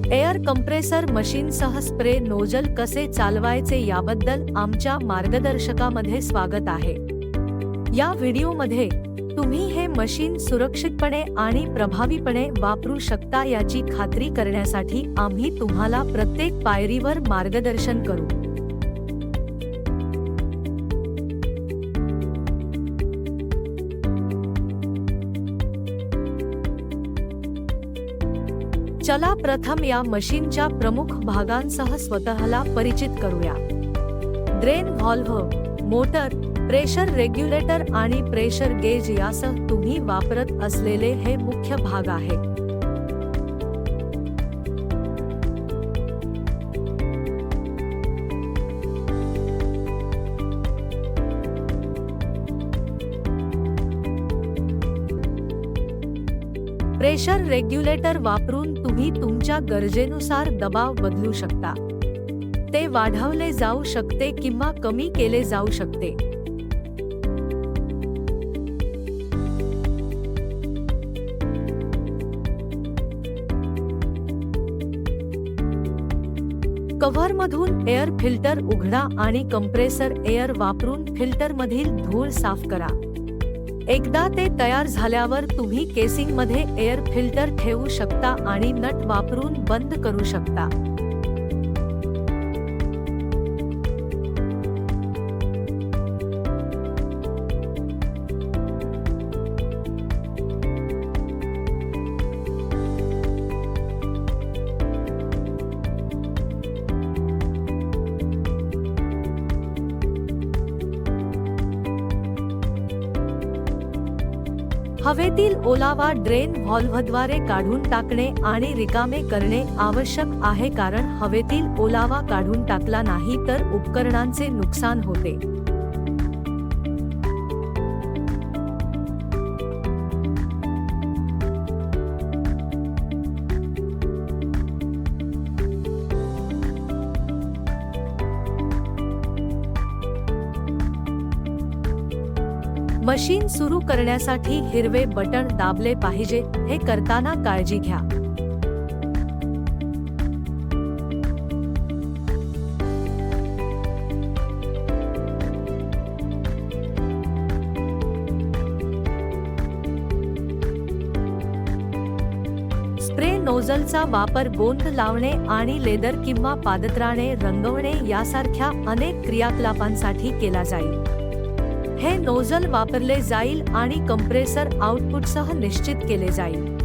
Air compressor मशीनसह spray nozzle कसे चालवायचे याबद्दल आमच्या मार्गदर्शकामध्ये स्वागत आहे। या व्हिडिओमध्ये तुम्ही हे मशीन सुरक्षितपणे आणि प्रभावीपणे वापरू शकता याची खात्री करण्यासाठी आम्ही तुम्हाला प्रत्येक पायरीवर मार्गदर्शन करू। चला प्रथम या मशीनच्या प्रमुख भागांसह स्वतःला परिचित करूया। Drain valve, motor, pressure regulator आणि प्रेशर गेज यासह तुम्ही वापरत असलेले हे मुख्य भाग आहेत। प्रेशर रेग्युलेटर वापरून तुम्ही तुमच्या गरजेनुसार दबाव बदलू शकता। ते वाढवले जाऊ शकते किंवा कमी केले जाऊ शकते। कव्हरमधून एअर फिल्टर उघडा आणि कंप्रेसर एअर वापरून फिल्टरमधील धूळ साफ करा। एकदा ते तयार झाल्यावर तुम्ही केसिंगमध्ये एअर फिल्टर ठेवू शकता आणि नट वापरून बंद करू शकता। हवेतील ओलावा ड्रेन व्हॉल्व्हद्वारे काढून टाकणे आणि रिकामे करणे आवश्यक आहे, कारण हवेतील ओलावा काढून टाकला नाही तर उपकरणांचे नुकसान होते। मशीन सुरू करण्यासाठी हिरवे बटण दाबले पाहिजे। हे करताना काळजी घ्या। स्प्रे नोझलचा वापर गोंद लावणे आणि लेदर किंवा पादत्राणे रंगवणे यासारख्या अनेक क्रियाकलापांसाठी केला जाईल। हे नोझल वापरले जाईल आणि कंप्रेसर आउटपुटसह निश्चित केले जाईल।